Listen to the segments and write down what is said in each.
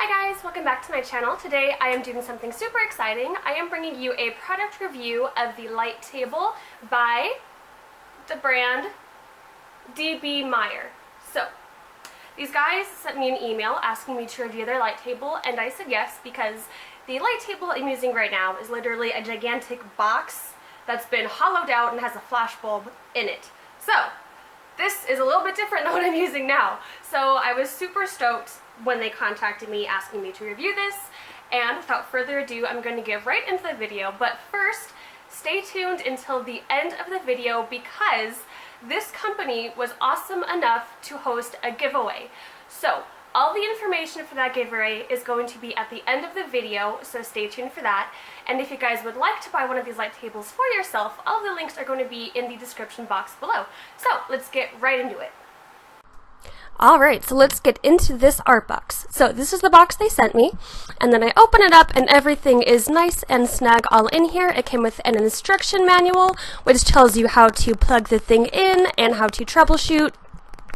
Hi guys, welcome back to my channel. Today I am doing something super exciting. I am bringing you a product review of the light table by the brand DBMIER. So, these guys sent me an email asking me to review their light table, and I said yes because the light table I'm using right now is literally a gigantic box that's been hollowed out and has a flash bulb in it. So, this is a little bit different than what I'm using now. So I was super stoked when they contacted me asking me to review this, and without further ado, I'm going to get right into the video. But first, stay tuned until the end of the video because this company was awesome enough to host a giveaway. So all the information for that giveaway is going to be at the end of the video, so stay tuned for that. And if you guys would like to buy one of these light tables for yourself, all the links are going to be in the description box below. So let's get right into it. Alright, so let's get into this art box. So this is the box they sent me, and then I open it up and everything is nice and snug all in here. It came with an instruction manual, which tells you how to plug the thing in and how to troubleshoot,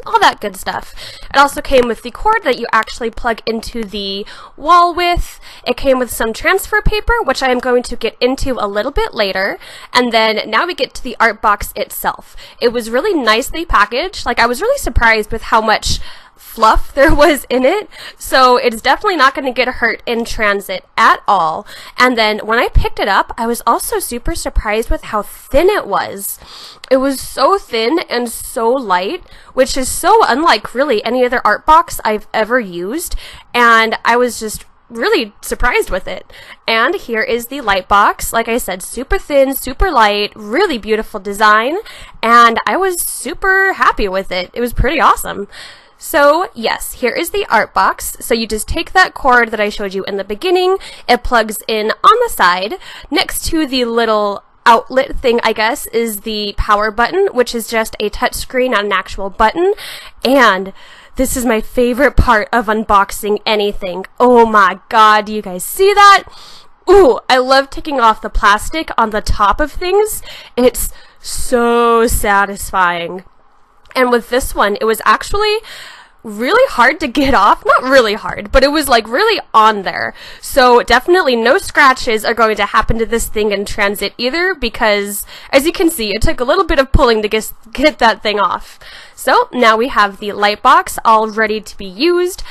all that good stuff. It also came with the cord that you actually plug into the wall with. It came with some transfer paper, which I am going to get into a little bit later. And then now we get to the art box itself. It was really nicely packaged. Like, I was really surprised with how much fluff there was in it, so it's definitely not going to get hurt in transit at all. And then when I picked it up, I was also super surprised with how thin it was. It was so thin and so light, which is so unlike really any other art box I've ever used, and I was just really surprised with it. And here is the light box. Like I said, super thin, super light, really beautiful design, and I was super happy with it. It was pretty awesome. So yes, here is the art box. So you just take that cord that I showed you in the beginning, it plugs in on the side. Next to the little outlet thing, I guess, is the power button, which is just a touch screen, not an actual button. And this is my favorite part of unboxing anything. Oh my god, do you guys see that? Ooh, I love taking off the plastic on the top of things. It's so satisfying. And with this one, it was actually really hard to get off. Not really hard, but it was like really on there. So definitely no scratches are going to happen to this thing in transit either, because as you can see, it took a little bit of pulling to get that thing off. So now we have the light box all ready to be used.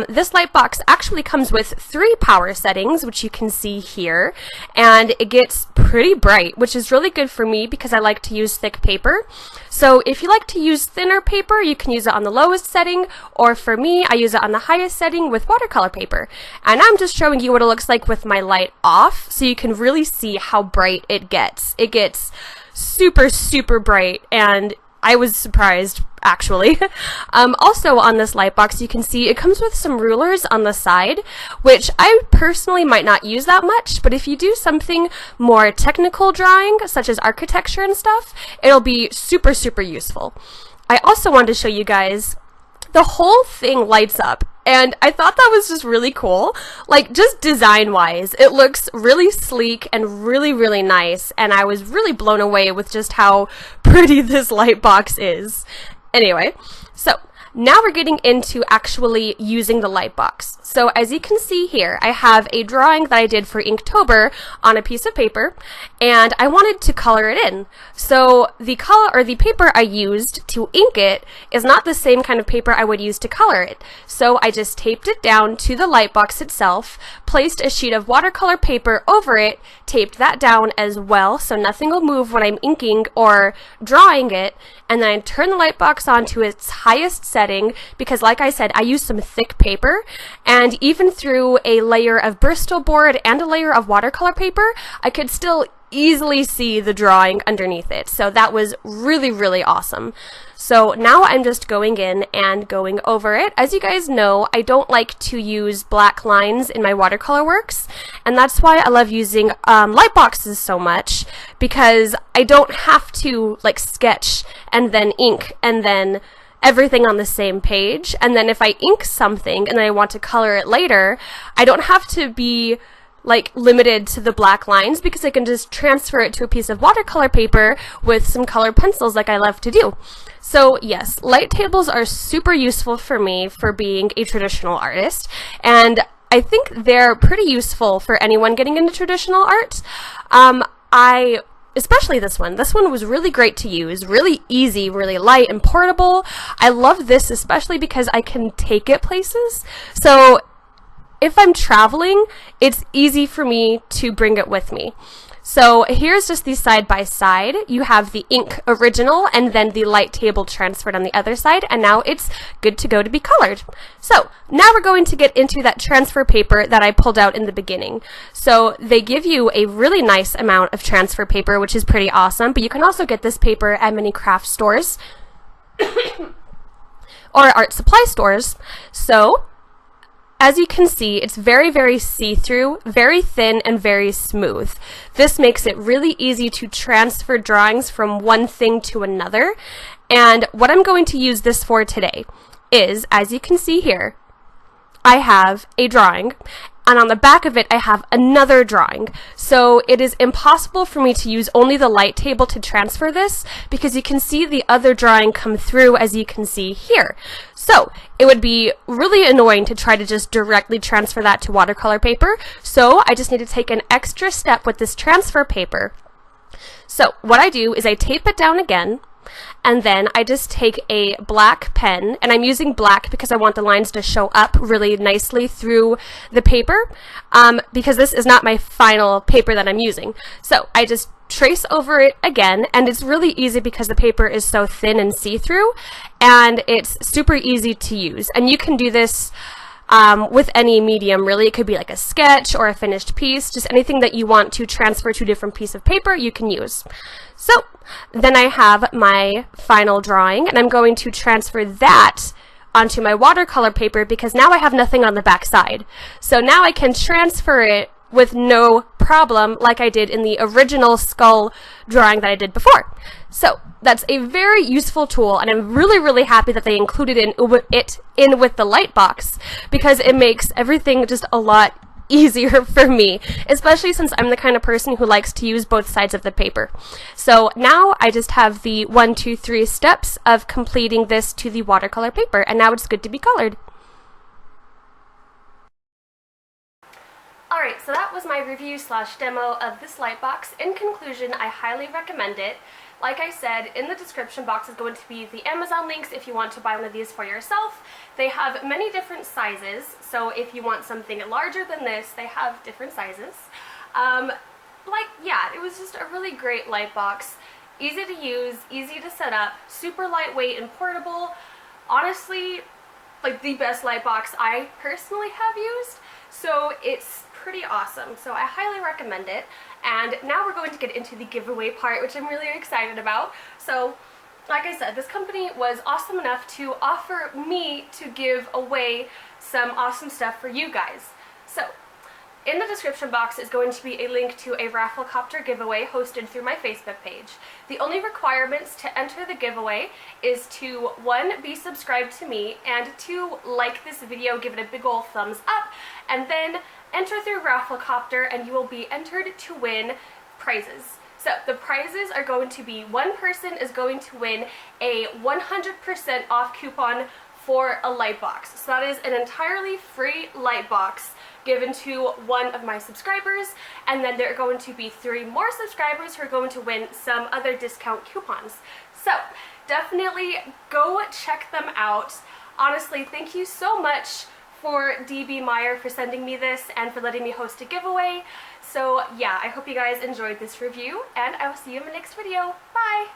This light box actually comes with 3 power settings, which you can see here, and it gets pretty bright, which is really good for me because I like to use thick paper. So if you like to use thinner paper, you can use it on the lowest setting, or for me, I use it on the highest setting with watercolor paper. And I'm just showing you what it looks like with my light off, so you can really see how bright it gets. It gets super, super bright, and I was surprised, actually. Also on this light box, you can see it comes with some rulers on the side, which I personally might not use that much, but if you do something more technical drawing, such as architecture and stuff, it'll be super, super useful. I also wanted to show you guys, the whole thing lights up, and I thought that was just really cool. Like, just design-wise, it looks really sleek and really, really nice, and I was really blown away with just how pretty this light box is. Anyway, so now we're getting into actually using the light box. So as you can see here, I have a drawing that I did for Inktober on a piece of paper, and I wanted to color it in. So the color, or the paper I used to ink it, is not the same kind of paper I would use to color it. So I just taped it down to the light box itself, placed a sheet of watercolor paper over it, taped that down as well so nothing will move when I'm inking or drawing it, and then I turn the light box on to its highest setting because, like I said, I use some thick paper, and even through a layer of Bristol board and a layer of watercolor paper, I could still easily see the drawing underneath it. So that was really, really awesome. So now I'm just going in and going over it. As you guys know, I don't like to use black lines in my watercolor works, and that's why I love using light boxes so much, because I don't have to like sketch and then ink and then everything on the same page. And then if I ink something and then I want to color it later, I don't have to be like limited to the black lines because I can just transfer it to a piece of watercolor paper with some colored pencils like I love to do. So yes, light tables are super useful for me for being a traditional artist, and I think they're pretty useful for anyone getting into traditional art. Especially this one. This one was really great to use, really easy, really light and portable. I love this especially because I can take it places. So if I'm traveling, it's easy for me to bring it with me. So here's just the side by side. You have the ink original and then the light table transferred on the other side, and now it's good to go to be colored. So now we're going to get into that transfer paper that I pulled out in the beginning. So they give you a really nice amount of transfer paper, which is pretty awesome, but you can also get this paper at many craft stores or art supply stores. So as you can see, it's very, very see-through, very thin, and very smooth. This makes it really easy to transfer drawings from one thing to another. And what I'm going to use this for today is, as you can see here, I have a drawing, and on the back of it I have another drawing. So it is impossible for me to use only the light table to transfer this, because you can see the other drawing come through, as you can see here. So it would be really annoying to try to just directly transfer that to watercolor paper. So I just need to take an extra step with this transfer paper. So what I do is I tape it down again, and then I just take a black pen, and I'm using black because I want the lines to show up really nicely through the paper, because this is not my final paper that I'm using. So I just trace over it again, and it's really easy because the paper is so thin and see-through, and it's super easy to use. And you can do this with any medium, really. It could be like a sketch or a finished piece, just anything that you want to transfer to a different piece of paper you can use. So then I have my final drawing, and I'm going to transfer that onto my watercolor paper because now I have nothing on the back side. So now I can transfer it with no problem like I did in the original skull drawing that I did before. So that's a very useful tool, and I'm really, really happy that they included it in with the Lightbox, because it makes everything just a lot easier for me, especially since I'm the kind of person who likes to use both sides of the paper. So now I just have the 1, 2, 3 steps of completing this to the watercolor paper, and now it's good to be colored. Alright, so that was my review / demo of this Lightbox. In conclusion, I highly recommend it. Like I said, in the description box is going to be the Amazon links if you want to buy one of these for yourself. They have many different sizes, so if you want something larger than this, they have different sizes. Yeah, it was just a really great Lightbox. Easy to use, easy to set up, super lightweight and portable. Honestly, like the best Lightbox I personally have used, so it's pretty awesome. So I highly recommend it. And now we're going to get into the giveaway part, which I'm really excited about. So like I said, this company was awesome enough to offer me to give away some awesome stuff for you guys. So in the description box is going to be a link to a Rafflecopter giveaway hosted through my Facebook page. The only requirements to enter the giveaway is to 1, be subscribed to me, and 2, like this video, give it a big ol' thumbs up, and then enter through Rafflecopter and you will be entered to win prizes. So the prizes are going to be, one person is going to win a 100% off coupon for a Lightbox. So that is an entirely free Lightbox given to one of my subscribers, and then there are going to be 3 more subscribers who are going to win some other discount coupons. So definitely go check them out. Honestly, thank you so much for DBMIER for sending me this and for letting me host a giveaway. So yeah, I hope you guys enjoyed this review, and I will see you in my next video. Bye!